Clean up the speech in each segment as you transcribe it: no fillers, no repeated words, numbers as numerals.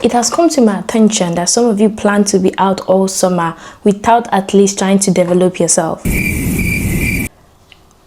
It has come to my attention that some of you plan to be out all summer without at least trying to develop yourself.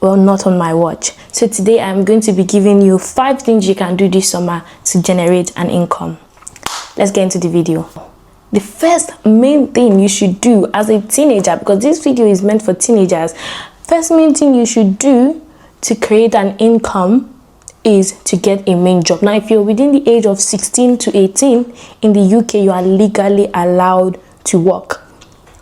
Well, not on my watch. So today I'm going to be giving you 5 things you can do this summer to generate an income. Let's get into the video. The first main thing you should do as a teenager, because this video is meant for teenagers, first main thing you should do to create an income is to get a main job. Now, if you're within the age of 16 to 18 in the UK, you are legally allowed to work.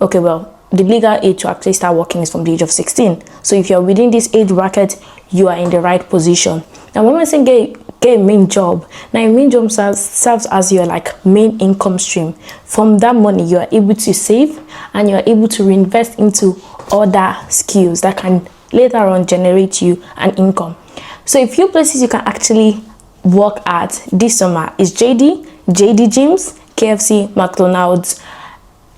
Okay, well, the legal age to actually start working is from the age of 16. So if you're within this age bracket, you are in the right position. Now, when I say get a main job, now a main job serves as your main income stream. From that money, you are able to save and you are able to reinvest into other skills that can later on generate you an income. So a few places you can actually work at this summer is JD Gyms, KFC, McDonald's,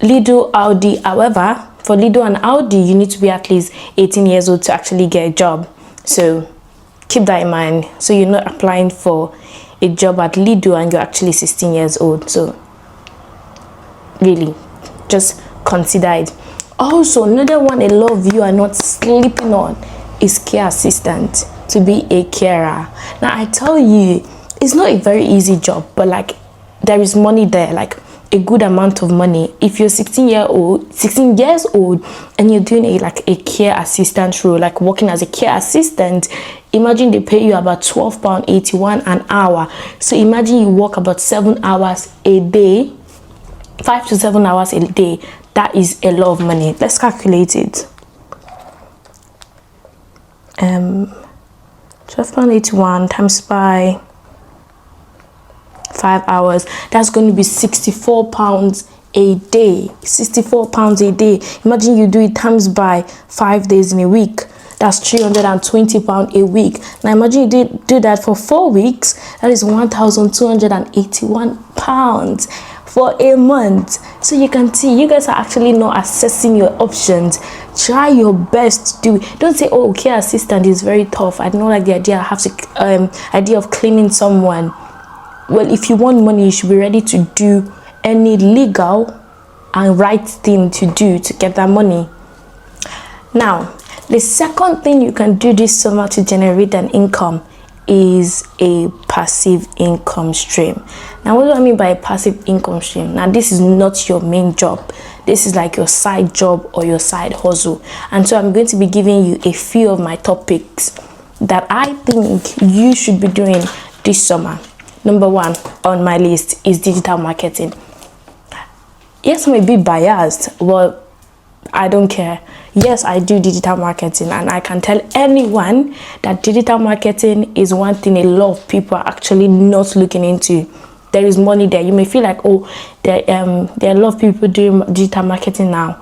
Lidl, Aldi. However, for Lidl and Aldi, you need to be at least 18 years old to actually get a job. So keep that in mind. So you're not applying for a job at Lidl and you're actually 16 years old. So really, just consider it. Also, another one a lot of you are not sleeping on is care assistant, to be a carer. Now, I tell you, it's not a very easy job, but there is money there, a good amount of money. If you're 16 years old and you're doing a care assistant role, working as a care assistant, imagine they pay you about £12.81 an hour. So imagine you work about 7 hours a day, 5 to 7 hours a day. That is a lot of money. Let's calculate it. £12.81 times by 5 hours, that's going to be £64 a day. £64 a day. Imagine you do it times by 5 days in a week. That's £320 a week. Now imagine you do that for 4 weeks. That is £1,281 for a month. So you can see you guys are actually not assessing your options. Try your best to do it. Don't say, oh, care assistant is very tough. I don't like the idea. Idea of cleaning someone. Well, if you want money, you should be ready to do any legal and right thing to do to get that money. Now, the second thing you can do this summer to generate an income is a passive income stream. Now, what do I mean by a passive income stream? Now, this is not your main job. This is like your side job or your side hustle. And so I'm going to be giving you a few of my topics that I think you should be doing this summer. Number 1 on my list is digital marketing. Yes, I'm a bit biased, but I don't care. Yes, I do digital marketing, and I can tell anyone that digital marketing is one thing a lot of people are actually not looking into. There is money there. You may feel like, oh, there are a lot of people doing digital marketing now.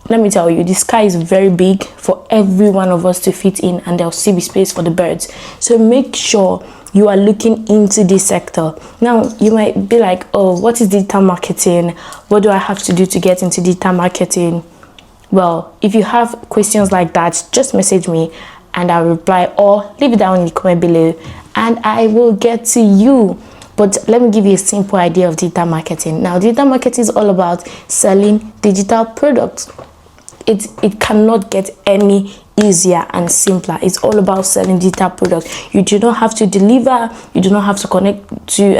Let me tell you, the sky is very big for every one of us to fit in, and there'll still be space for the birds. So make sure you are looking into this sector. Now, you might be like, oh, what is digital marketing? What do I have to do to get into digital marketing? Well, if you have questions like that, just message me and I'll reply, or leave it down in the comment below and I will get to you. But let me give you a simple idea of digital marketing. Now, digital marketing is all about selling digital products. It cannot get any easier and simpler. It's all about selling digital products. You do not have to deliver. You do not have to connect to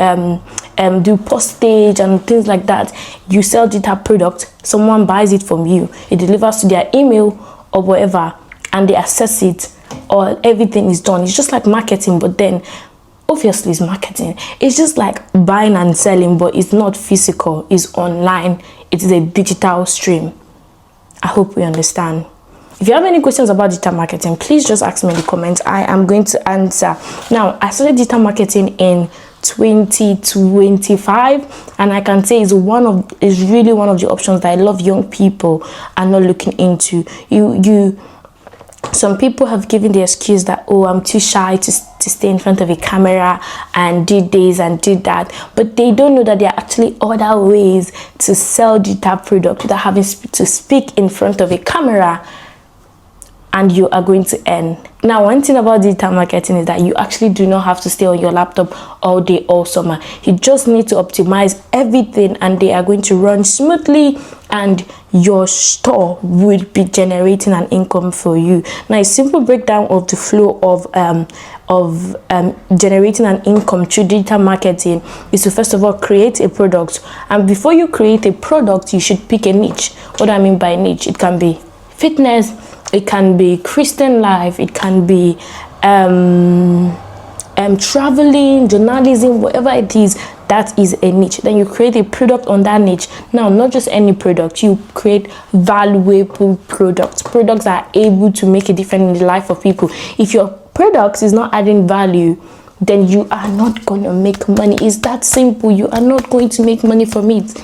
do postage and things like that. You sell digital products. Someone buys it from you. It delivers to their email or whatever, and they access it, or everything is done. It's just like marketing, but then obviously it's marketing. It's just like buying and selling, but it's not physical. It's online. It is a digital stream. I hope we understand. If you have any questions about digital marketing, please just ask me in the comments. I am going to answer. Now, I started digital marketing in 2025, and I can say it's really one of the options that a lot of young people are not looking into. Some people have given the excuse that, oh, I'm too shy to stay in front of a camera and did this and did that, but they don't know that there are actually other ways to sell digital product without having to speak in front of a camera. and you are going to earn. Now, one thing about digital marketing is that you actually do not have to stay on your laptop all day, all summer. You just need to optimize everything and they are going to run smoothly, and your store would be generating an income for you. Now, a simple breakdown of the flow of generating an income through digital marketing is to first of all create a product. And before you create a product, you should pick a niche. What do I mean by niche? It can be fitness, it can be Christian life, it can be traveling, journalism, whatever it is. That is a niche. Then you create a product on that niche. Now, not just any product, you create valuable products that are able to make a difference in the life of people. If your product is not adding value, then you are not going to make money. It's that simple. You are not going to make money from it.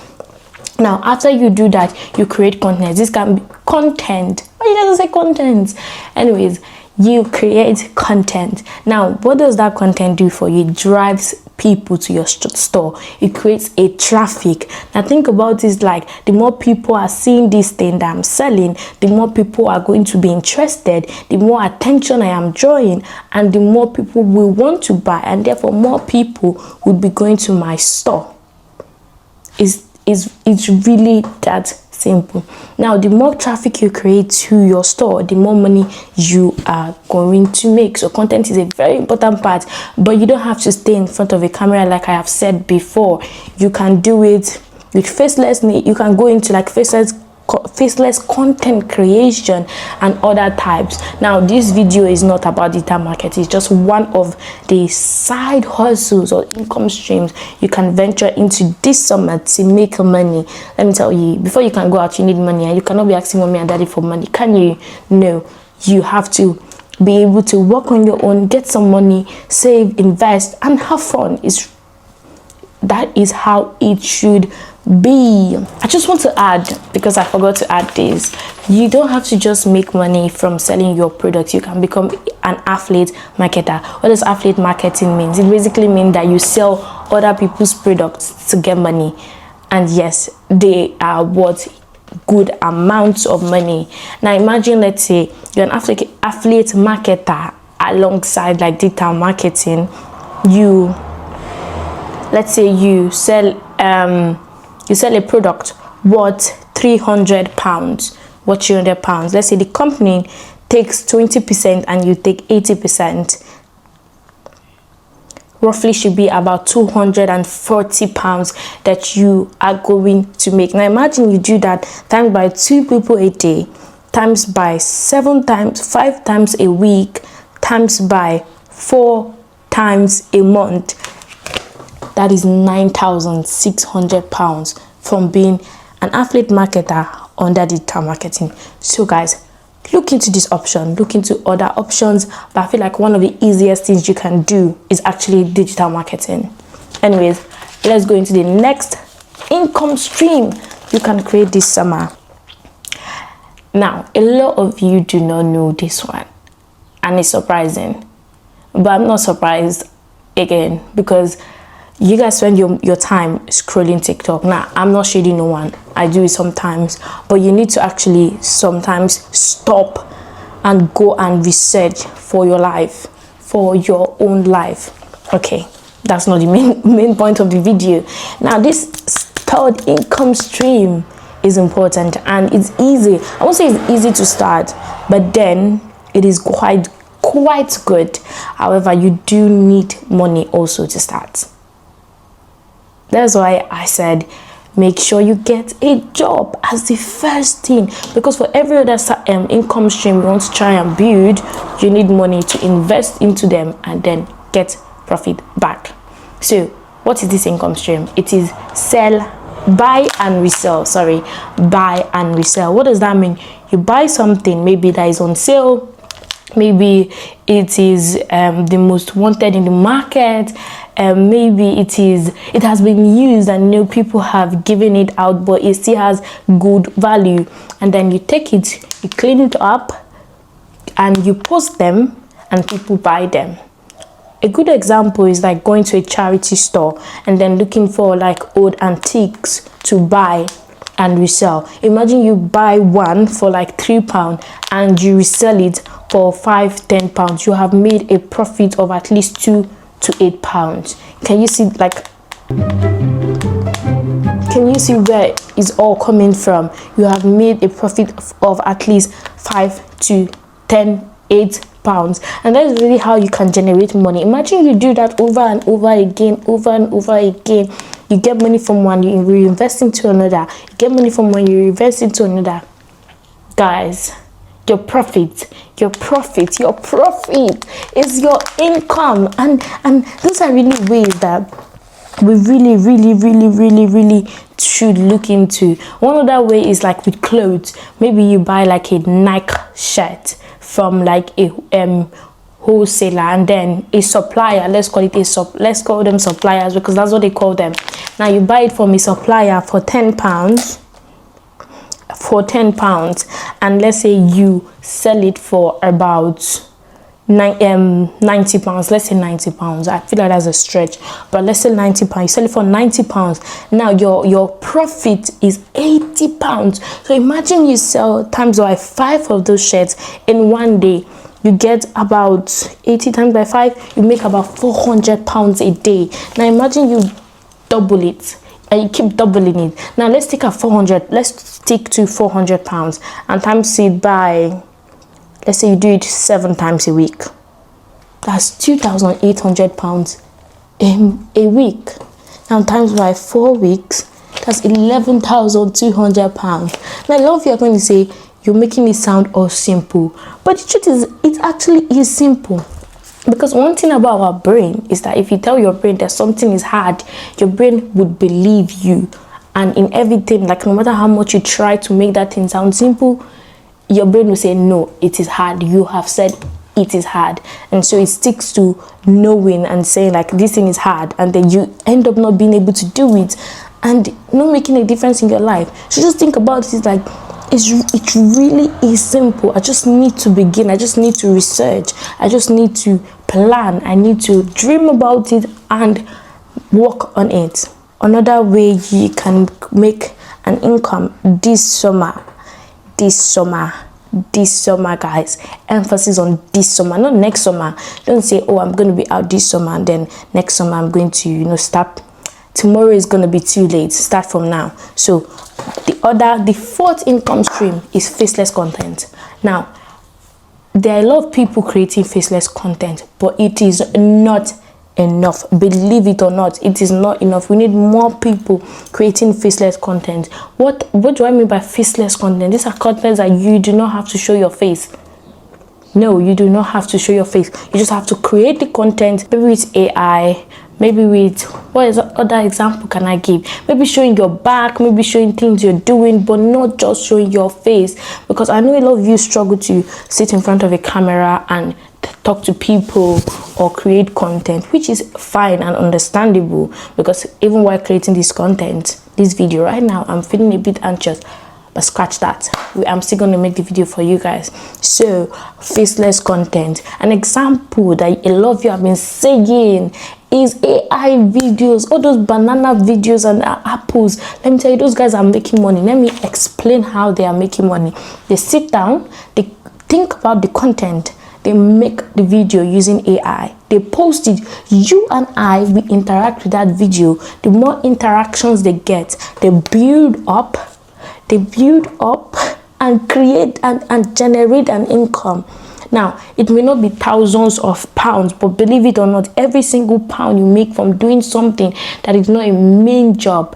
Now, after you do that, you create content. This can be content. Why you guys say content? Anyways, you create content. Now, what does that content do for you? It drives people to your store. It creates a traffic. Now, think about this, like the more people are seeing this thing that I'm selling, the more people are going to be interested, the more attention I am drawing, and the more people will want to buy, and therefore more people will be going to my store. It's really that simple. Now, the more traffic you create to your store, the more money you are going to make. So content is a very important part, but you don't have to stay in front of a camera like I have said before. You can do it with faceless. You can go into like faceless content creation and other types. Now, this video is not about digital marketing. It's just one of the side hustles or income streams you can venture into this summer to make money. Let me tell you, before you can go out, you need money, and you cannot be asking mommy and daddy for money, can you? No, you have to be able to work on your own, get some money, save, invest, and have fun. That is how it should be. I just want to add, because I forgot to add this, you don't have to just make money from selling your products. You can become an affiliate marketer. What does affiliate marketing mean? It basically means that you sell other people's products to get money, and yes, they are worth good amounts of money. Now imagine, let's say you're an affiliate marketer alongside like digital marketing. Let's say you sell a product worth £300, worth £300. Let's say the company takes 20% and you take 80%. Roughly should be about £240 that you are going to make. Now imagine you do that times by 2 people a day, times by 5 times a week, times by 4 times a month. That is £9,600 from being an affiliate marketer under digital marketing. So guys, look into this option, look into other options, but I feel like one of the easiest things you can do is actually digital marketing. Anyways, let's go into the next income stream you can create this summer. Now, a lot of you do not know this one, and it's surprising, but I'm not surprised again, because you guys spend your time scrolling TikTok. Now, I'm not shading no one, I do it sometimes, but you need to actually sometimes stop and go and research for your life, for your own life. Okay, that's not the main point of the video. Now, this third income stream is important, and it's easy. I won't say it's easy to start, but then it is quite good. However, you do need money also to start. That's why I said make sure you get a job as the first thing, because for every other income stream you want to try and build, you need money to invest into them and then get profit back. So what is this income stream? It is buy and resell. Buy and resell. What does that mean? You buy something maybe that is on sale, maybe it is the most wanted in the market, maybe it has been used and people have given it out, but it still has good value, and then you take it, you clean it up, and you post them and people buy them. A good example is like going to a charity store and then looking for like old antiques to buy, and resell. Imagine you buy one for like £3 and you resell it for £5-10. You have made a profit of at least £2 to £8. Can you see, like, can you see where it's all coming from? You have made a profit of at least £5 to £8, and that is really how you can generate money. Imagine you do that over and over again, you get money from one, you reinvest into another, you get money from one, you reinvest into another. Guys, your profit is your income, and those are really ways that we really should look into. One other way is like with clothes. Maybe you buy like a Nike shirt from like a wholesaler, and then a supplier, let's call them suppliers because that's what they call them. Now you buy it from a supplier for £10, and let's say you sell it for about £90. Let's say £90. I feel like that's a stretch, but let's say £90. You sell it for £90. Now your profit is £80. So imagine you sell times by 5 of those shirts in one day. You get about 80 times by 5, you make about £400 a day. Now imagine you double it and you keep doubling it. Now let's take let's stick to £400 and times it by, let's say you do it 7 times a week. That's £2,800 a week. Now times by 4 weeks, that's £11,200. Now a lot of you are going to say, you're making it sound all simple, but the truth is, it actually is simple. Because one thing about our brain is that if you tell your brain that something is hard, your brain would believe you. And in everything, like no matter how much you try to make that thing sound simple, your brain will say, no, it is hard. You have said it is hard. And so it sticks to knowing and saying like this thing is hard, and then you end up not being able to do it and not making a difference in your life. So just think about it, it's like, it really is simple. I just need to begin. I just need to research. I just need to plan. I need to dream about it and work on it. Another way you can make an income this summer, guys, emphasis on this summer, not next summer. Don't say, oh, I'm going to be out this summer and then next summer I'm going to start. Tomorrow is going to be too late. Start from now. So the fourth income stream is faceless content. Now there are a lot of people creating faceless content, but it is not enough. Believe it or not, it is not enough. We need more people creating faceless content. What do I mean by faceless content? These are contents that you do not have to show your face. No, you do not have to show your face. You just have to create the content, maybe with AI, maybe with, what is other example can I give? Maybe showing your back, maybe showing things you're doing, but not just showing your face. Because I know a lot of you struggle to sit in front of a camera and talk to people or create content, which is fine and understandable, because even while creating this content, this video right now, I'm feeling a bit anxious. But scratch that, I'm still going to make the video for you guys. So faceless content, an example that a lot of you have been saying is AI videos, all those banana videos and apples. Let me tell you, those guys are making money. Let me explain how they are making money. They sit down, they think about the content, they make the video using AI, they post it. You and I, we interact with that video. The more interactions they get, they build up and create and generate an income. Now, it may not be thousands of pounds, but believe it or not, every single pound you make from doing something that is not a main job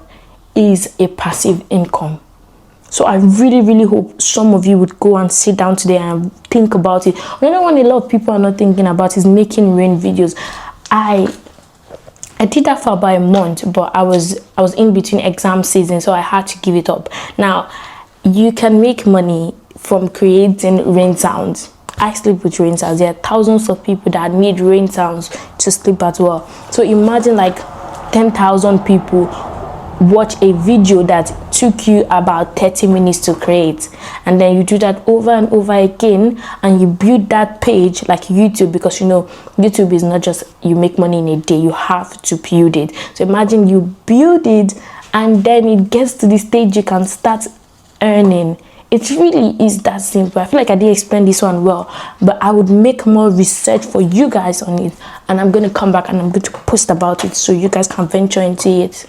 is a passive income. So I really hope some of you would go and sit down today and think about it. Another one a lot of people are not thinking about is making rain videos. I did that for about a month, but I was in between exam season, so I had to give it up. Now, you can make money from creating rain sounds. I sleep with rain sounds. There are thousands of people that need rain sounds to sleep as well. So imagine like 10,000 people watch a video that took you about 30 minutes to create, and then you do that over and over again, and you build that page like YouTube, because you know YouTube is not just you make money in a day, you have to build it. So imagine you build it and then it gets to the stage you can start earning. It really is that simple. I feel like I didn't explain this one well, but I would make more research for you guys on it, and I'm going to come back and I'm going to post about it so you guys can venture into it,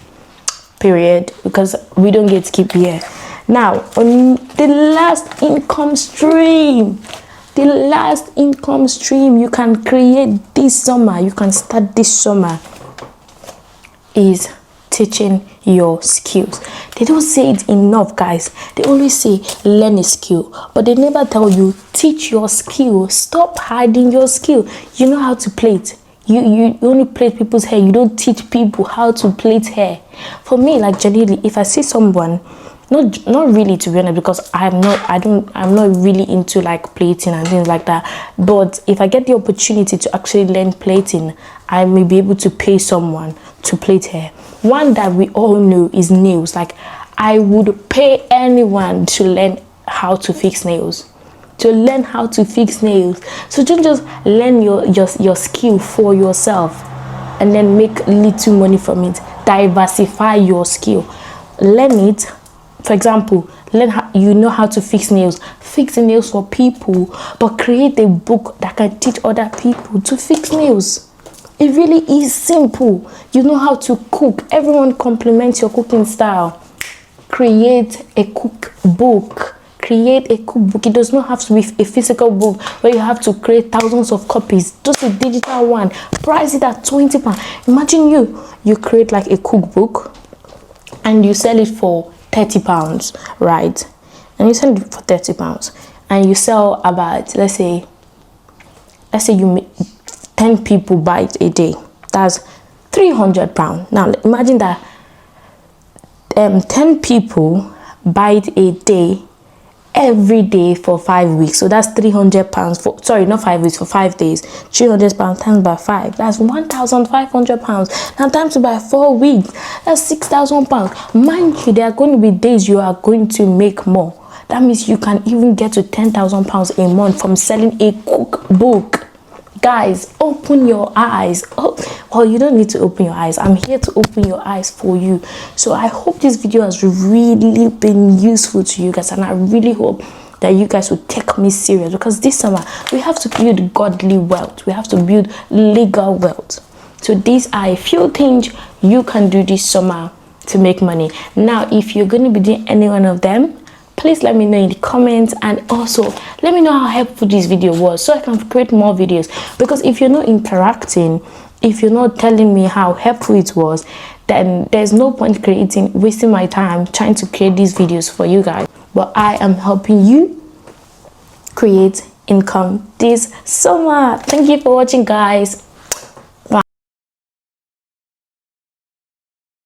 period, because we don't get to keep here. Now, on the last income stream, you can create this summer, you can start this summer, is teaching your skills. They don't say it enough, guys. They always say learn a skill, but they never tell you teach your skill. Stop hiding your skill. You know how to plait. You only plait people's hair. You don't teach people how to plait hair. For me, like genuinely, if I see someone, not really, to be honest, because I'm not really into like plating and things like that, but if I get the opportunity to actually learn plating, I may be able to pay someone to plait hair. One that we all know is nails. Like, I would pay anyone to learn how to fix nails. So don't just learn your skill for yourself and then make little money from it. Diversify your skill. Learn it. For example, learn how you know how to fix nails. Fix the nails for people, but create a book that can teach other people to fix nails. It really is simple. You know how to cook. Everyone compliments your cooking style. Create a cookbook. It does not have to be a physical book where you have to create thousands of copies. Just a digital one. Price it at £20. Imagine you create like a cookbook and you sell it for £30, right? And you sell it for £30 and you sell about, let's say you make 10 people buy it a day. That's £300. Now imagine that 10 people buy it a day, every day for 5 weeks. So that's £300 for, sorry, not 5 weeks, for 5 days. £300 times by 5, that's £1,500. Now times by 4 weeks, that's £6,000. Mind you, there are going to be days you are going to make more. That means you can even get to £10,000 a month from selling a cookbook. Guys, open your eyes. Oh, well, you don't need to open your eyes. I'm here to open your eyes for you. So I hope this video has really been useful to you guys, and I really hope that you guys will take me serious, because this summer we have to build godly wealth. We have to build legal wealth. So these are a few things you can do this summer to make money. Now, if you're going to be doing any one of them, please let me know in the comments, and also let me know how helpful this video was so I can create more videos. Because if you're not interacting, if you're not telling me how helpful it was, then there's no point wasting my time trying to create these videos for you guys. But I am helping you create income this summer. Thank you for watching, guys.